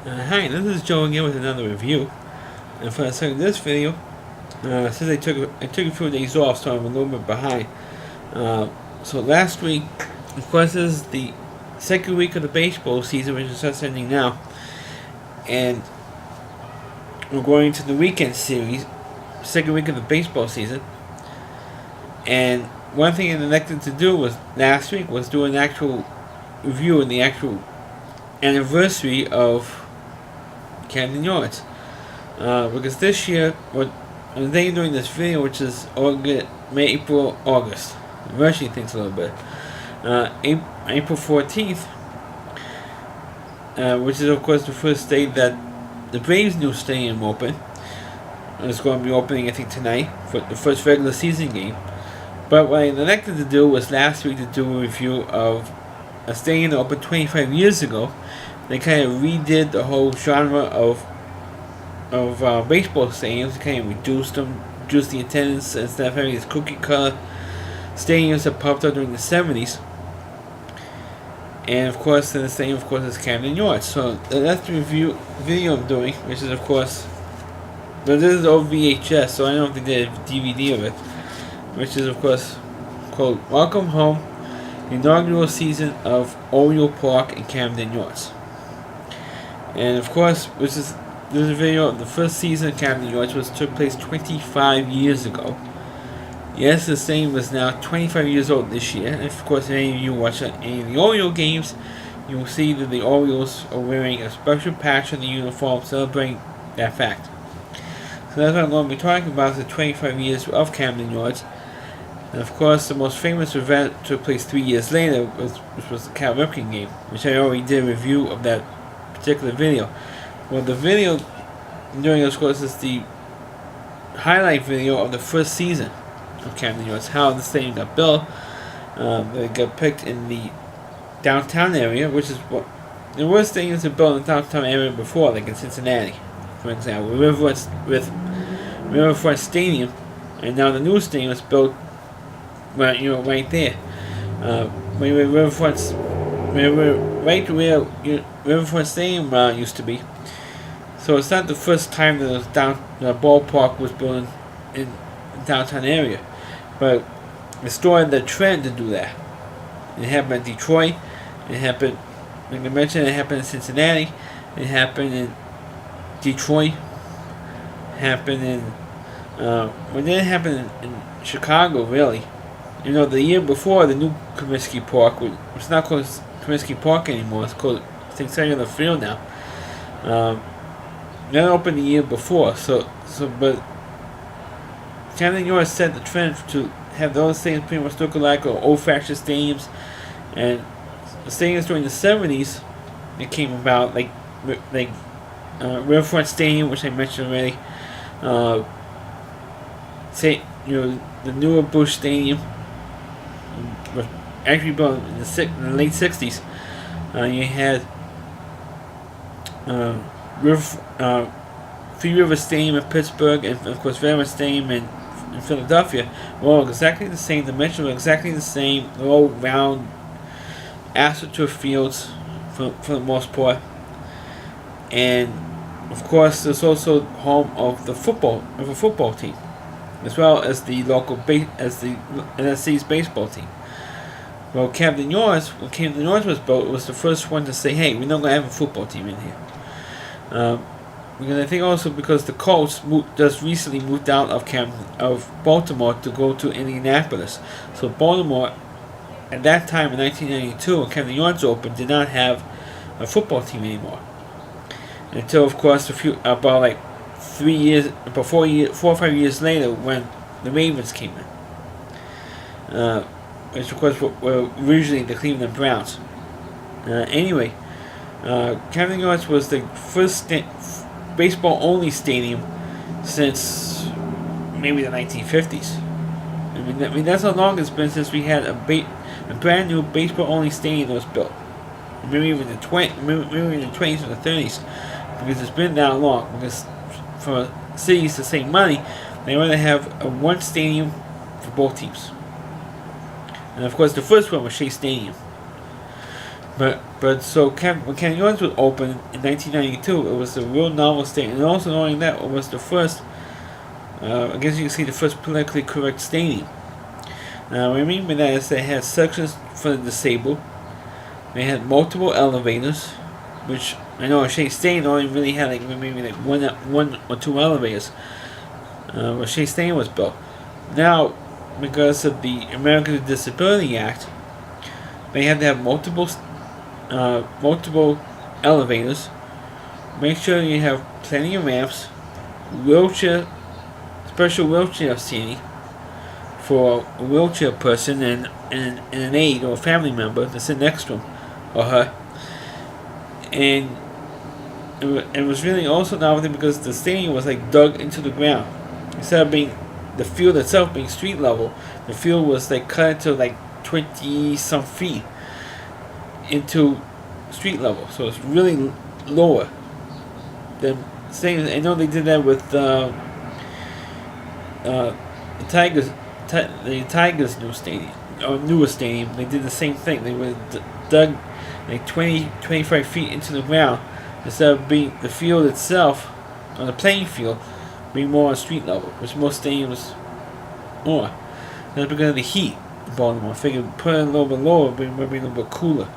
Hi, this is Joe again with another review. And for the sake of this video, since I took a few days off, so I'm a little bit behind. So last week, of course, this is the second week of the baseball season, which is just ending now, and we're going to the weekend series, second week of the baseball season. And one thing I elected to do was last week was do an actual review in the actual anniversary of Camden Yards, because this year, the day doing this video, which is August, May, April, August, I'm rushing things a little bit. April 14th, which is of course the first day that the Braves' new stadium opened. It's going to be opening, I think, tonight for the first regular season game. But what I elected to do was last week to do a review of a stadium that opened 25 years ago. They kind of redid the whole genre of baseball stadiums. They kind of reduced the attendance, instead of having these cookie cutter stadiums that popped up during the 70s. And of course, the stadium, of course, is Camden Yards. So that's the review video I'm doing, which is, of course, but this is old VHS, so I don't know if they did a DVD of it, which is, of course, called "Welcome Home: The Inaugural Season of Oriole Park in Camden Yards." And of course, this is a video of the first season of Camden Yards, which took place 25 years ago. Yes, the stadium is now 25 years old this year. And of course, if any of you watch any of the Oriole games, you will see that the Orioles are wearing a special patch on the uniform celebrating that fact. So that's what I'm going to be talking about, the 25 years of Camden Yards. And of course, the most famous event took place 3 years later, which was the Cal Ripken game, which I already did a review of that particular video. Well, the video during this course is the highlight video of the first season of Camden Yards, how the stadium got built. It got picked in the downtown area, which is what there were stadiums that built in the downtown area before, like in Cincinnati, for example, Riverfront Stadium, and now the new stadium is built right there. Right where Riverfront Stadium used to be. So it's not the first time that the ballpark was built in the downtown area, but it started the trend to do that. It happened in Detroit. It happened, like I mentioned, it happened in Cincinnati. It happened in Detroit. It happened in when did it happen in Chicago, really? The year before, the new Comiskey Park, it's not called Comiskey Park anymore. It's called, I think, Cellular Field now. That opened the year before. But Camden Yards set the trend to have those stadiums pretty much look alike, or old-fashioned stadiums. And the stadiums during the 70s that came about, like Riverfront Stadium, which I mentioned already. The newer Bush Stadium, was actually built in the late 60s. You had Three River Stadium in Pittsburgh, and of course Veterans Stadium in Philadelphia. Were all exactly the same. The dimensions were exactly the same. They're all round, astroturf fields for the most part. And of course, there's also home of a football team, as well as the local NSC's baseball team. Well, when Camden Yards was built, it was the first one to say, "Hey, we're not going to have a football team in here." Because I think also because the Colts just recently moved out of Baltimore to go to Indianapolis. So Baltimore, at that time in 1992, when Camden Yards opened, did not have a football team anymore. Until, of course, about 4 or 5 years later, when the Ravens came in, which of course were originally the Cleveland Browns. Anyway, Camden Yards was the first baseball-only stadium since maybe the 1950s. I mean that's how long it's been since we had a brand new baseball-only stadium that was built. Maybe even the 20s or the 30s, because it's been that long. Because for cities to save money, they want to have one stadium for both teams. And of course, the first one was Shea Stadium. When Camden Yards was opened in 1992, it was a real novel stadium, and also knowing that it was the first, I guess you can say the first politically correct stadium. What I mean by that is they had sections for the disabled. They had multiple elevators, which I know Shea Stadium only really had maybe one or two elevators when Shea Stadium was built. Now, because of the Americans with Disability Act, they had to have multiple elevators. Make sure you have plenty of ramps, special wheelchair seating for a wheelchair person and an aide or a family member to sit next to him or her. And it was really also novelty because the stadium was dug into the ground. Instead of being the field itself being street level, the field was cut into 20 some feet into street level, so it's really lower than stadiums. I know they did that with the Tigers' new stadium or newest stadium. They did the same thing. They were dug 20-25 feet into the ground instead of being the field itself on the playing field being more on street level, which most stadiums are. That's because of the heat in Baltimore. I figured put it a little bit lower, but it might be a little bit cooler.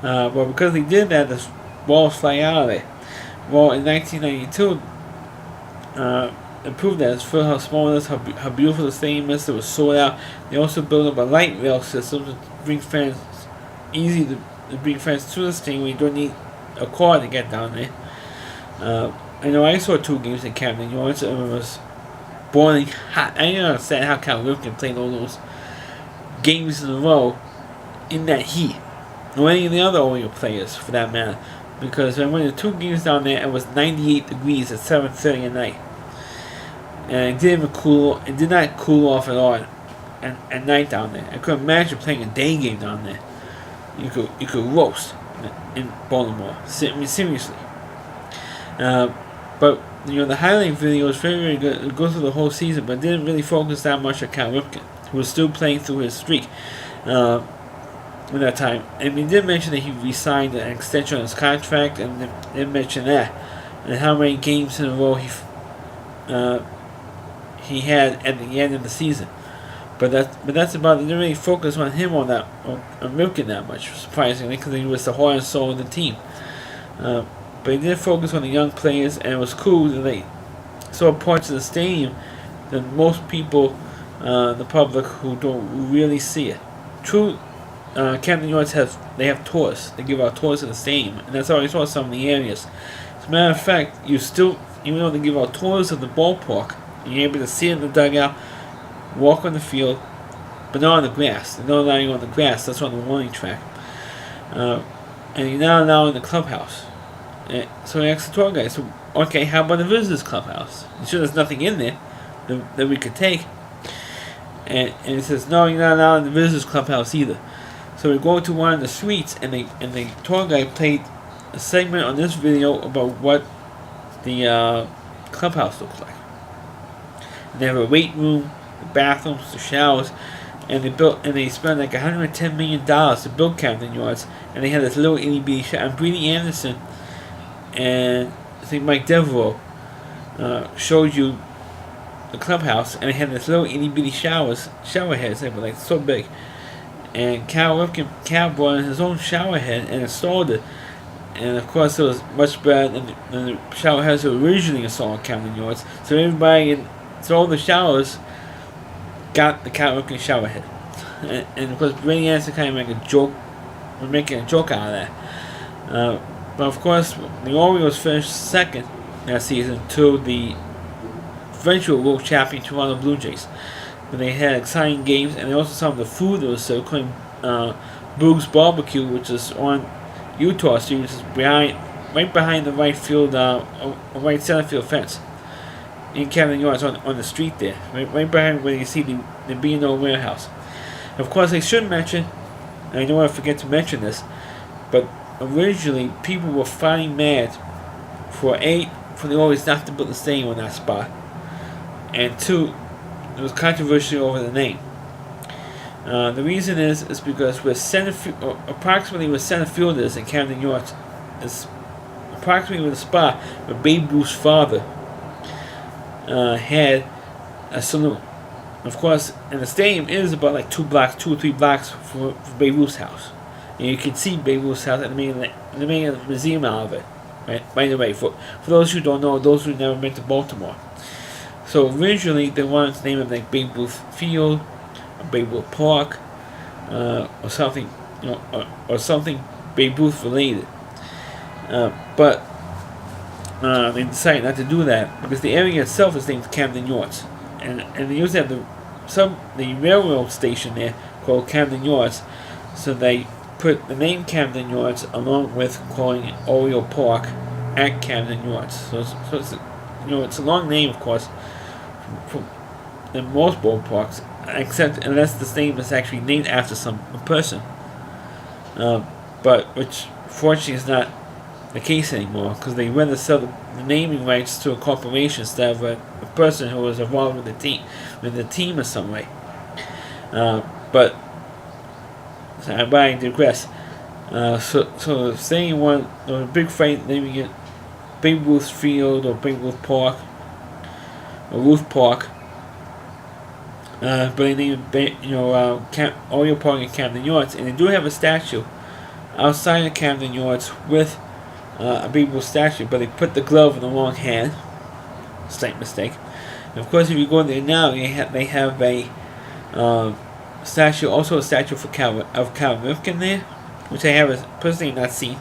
But because they did that, the walls fly out of there. Well, in 1992, it proved that it's for how small it is, how beautiful the stadium is. It was sold out. They also built up a light rail system to bring fans to bring fans to the stadium. We don't need a car to get down there. I know I saw 2 games in Camden Yards, and it was boiling hot. I didn't understand how Cal Ripken played all those games in a row in that heat, or any of the other Oriole players for that matter, because when I went to 2 games down there, it was 98 degrees at 7:30 at night, and it did not cool off at all at night down there. I couldn't imagine playing a day game down there. You could roast in Baltimore. I mean, seriously. But the highlight video was very, very good. It goes through the whole season, but didn't really focus that much on Cal Ripken, who was still playing through his streak at that time. And we did mention that he re-signed an extension on his contract, and they mentioned that and how many games in a row he had at the end of the season. But that's about it. They didn't really focus on him on Ripken that much, surprisingly, because he was the heart and soul of the team. But he did focus on the young players, and it was cool that they saw parts of the stadium that most people, the public, who don't really see it. True, Camden Yards have tours. They give out tours of the stadium, and that's how I saw some of the areas. As a matter of fact, even though they give out tours of the ballpark, you're able to see it in the dugout, walk on the field, but not on the grass. They're not allowing you on the grass. That's on the warning track. And you're not allowed in the clubhouse. So I asked the tour guide, okay, how about the visitors clubhouse? You sure there's nothing in there that we could take? And he says, no, you're not allowed in the visitors clubhouse either. So we go to one of the suites, and the tour guide played a segment on this video about what the clubhouse looks like. And they have a weight room, the bathrooms, the showers, and they spent $110 million to build Camden Yards, and they had this little itty bitty shot. And Brady Anderson and I think Mike Devereaux showed you the clubhouse, and it had this little itty bitty shower heads. They were so big. And Cal brought in his own shower head and installed it. And of course, it was much better than the shower heads that were originally installed in Camden Yards. So all the showers got the Cal Ripken shower head. And of course, Brady Anderson kind of making a joke out of that. But of course, the Orioles finished second that season to the eventual world champion Toronto Blue Jays. But they had exciting games, and they also saw the food that was so including Boog's Barbecue, which is on Utah Street, which is right behind the right center field fence in Camden Yards on the street there, right behind where you see the B&O warehouse. Of course, I should mention, and I don't want to forget to mention this, but originally people were fighting mad for the Orioles not to build the stadium on that spot, and 2, it was controversy over the name. The reason is because approximately where center field is in Camden Yards is approximately where the spot where Babe Ruth's father had a saloon. Of course, and the stadium is about like 2 or 3 blocks for Babe Ruth's house. And you can see Babe Ruth's house at the main museum out of it. Right? By the way, for those who don't know, those who never been to Baltimore. So originally they wanted to name it like Babe Ruth Field, or Babe Ruth Park, or something, or something Babe Ruth related. But they decided not to do that because the area itself is named Camden Yards, and they used to have the railroad station there called Camden Yards, so they put the name Camden Yards along with calling it Oriole Park at Camden Yards. So it's it's a long name, of course, in most ballparks, except unless the name is actually named after a person. But which fortunately is not the case anymore, because they rather sell the naming rights to a corporation instead of a person who was involved with the team in some way. But I digress. So saying one a big fight naming it Babe Ruth Field or Babe Ruth Park or Ruth Park, but they named Oriole Park and Camden Yards, and they do have a statue outside of Camden Yards with a Babe Ruth statue, but they put the glove in the wrong hand. Slight mistake. And of course, if you go there now, they have a statue, also a statue of Cal Ripken there, which I have personally not seen.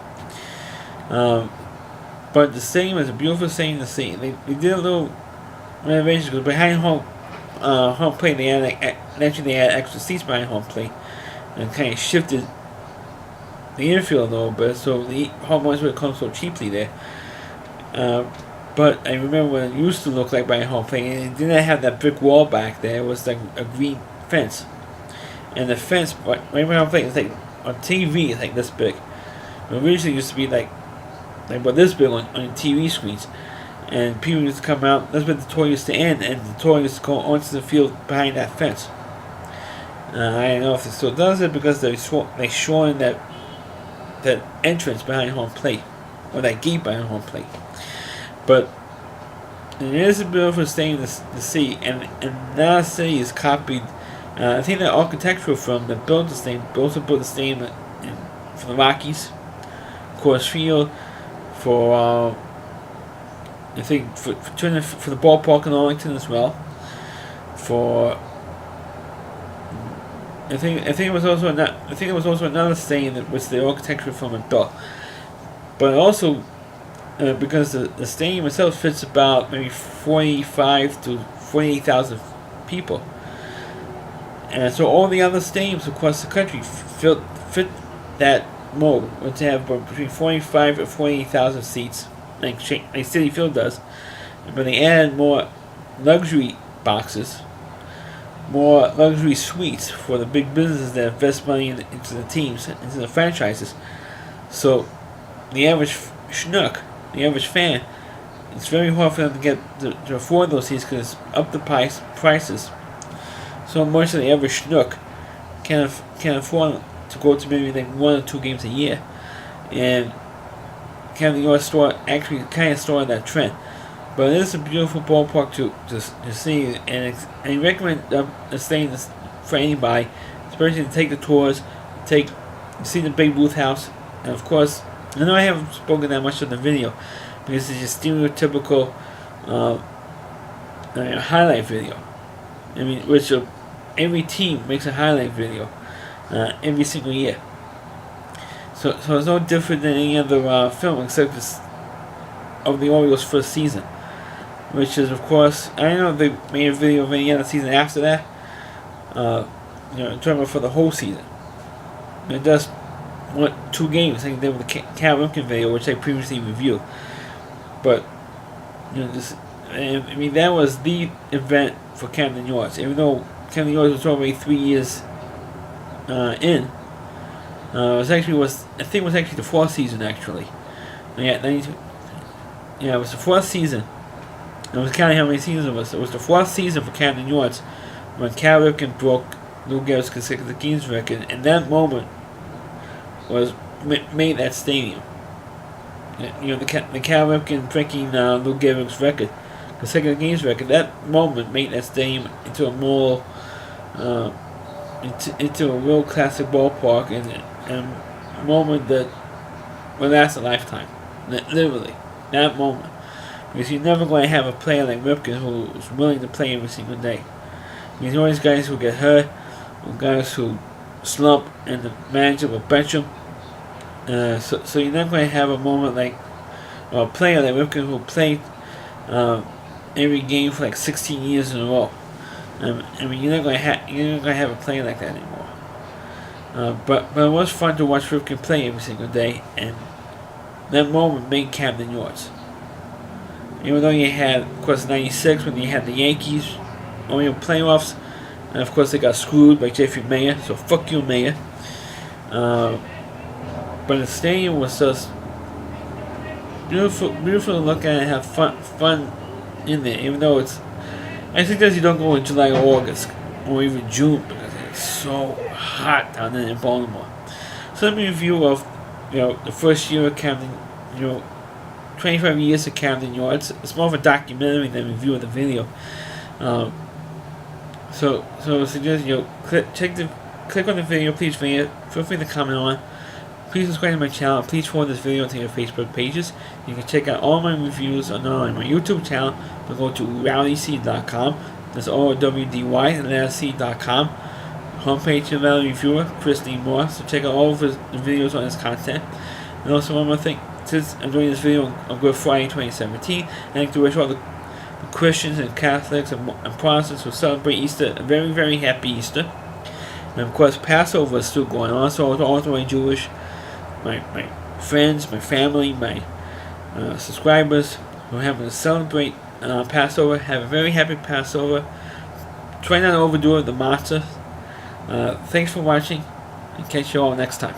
But the stadium is a beautiful stadium to see. They did a little renovation because behind home plate they had extra seats behind home plate and kind of shifted the infield a little bit, so the home runs would come so cheaply there. But I remember what it used to look like behind home plate, and it didn't have that brick wall back there. It was like a green fence, and the fence right behind home plate is like on TV, it's like this big. It originally used to be like about this big on TV screens, and people used to come out. That's where the tour used to end, and the tour used to go onto the field behind that fence. I don't know if it still does it because they shorten that entrance behind home plate, or that gate behind home plate. But it is a beautiful thing to see, and that city is copied. I think the architectural firm that built the stadium also built the stadium for the Rockies, Coors Field, for I think for the ballpark in Arlington as well. I think it was also another stadium that was the architectural firm had built, but also because the stadium itself fits about maybe 45 to 48,000 people, and so all the other stadiums across the country fit that mold, which have between 45 and 48,000 seats, like City Field does, but they add more luxury boxes, more luxury suites for the big businesses that invest money into the teams, into the franchises. So the average schnook, the average fan, it's very hard for them to get to afford those seats because it's up the prices so much that the average schnook can't afford to go to maybe like 1 or 2 games a year. And Camden Yards store actually kind of started that trend. But it is a beautiful ballpark to see, and I recommend staying for anybody, especially to take the tours, see the Babe Ruth house, and of course, I know I haven't spoken that much in the video because it's just stereotypical highlight video. I mean, which every team makes a highlight video every single year. So it's no different than any other film except of the Orioles' first season, which is, of course, I don't know if they made a video of any other season after that. Talking about for the whole season. It does 2 games. I think they were the Cal Ripken video, which I previously reviewed. But that was the event for Camden Yards. Even though Camden Yards was already 3 years in, I think it was actually the 4th season actually. It was the 4th season. I was counting how many seasons it was. It was the 4th season for Camden Yards when Cal Ripken broke Lou Gehrig's consecutive games record, and that moment was made that stadium. You know, the Cal Ripken breaking Lou Gehrig's record, consecutive games record. That moment made that stadium into a more into a real classic ballpark, and a moment that will last a lifetime. Literally, that moment. Because you're never going to have a player like Ripken who's willing to play every single day. Because you always guys who get hurt, or guys who slump, and the manager will bench them. So you're not going to have a moment like, or a player like Ripken who played every game for like 16 years in a row. I mean, you're not going to have a player like that anymore. But it was fun to watch Ripken play every single day, and that moment made Camden Yards. Even though you had, of course, '96 when you had the Yankees only in playoffs, and of course they got screwed by Jeffrey Mayer. So fuck you, Mayer. But the stadium was just beautiful to look at and have fun in there. Even though I suggest you don't go in July or August or even June because it's so hot down there in Baltimore. So let me review of the first year of Camden, 25 years of Camden Yards. It's more of a documentary than a review of the video. So I suggest click on the video, please. Feel free to comment on. Please subscribe to my channel. Please forward this video to your Facebook pages. You can check out all my reviews on my YouTube channel. But go to rowdyc.com. That's RWDY and LC.com. Homepage of Valley Reviewer, Chris D. Moore. So check out all of the videos on his content. And also one more thing. Since I'm doing this video on Good Friday 2017, I'd like to wish all the Christians and Catholics and Protestants who celebrate Easter a very, very happy Easter. And of course, Passover is still going on, so all to my Jewish, my friends, my family, my subscribers who are having to celebrate Passover, have a very happy Passover. Try not to overdo it with the matzah. Thanks for watching, and catch you all next time.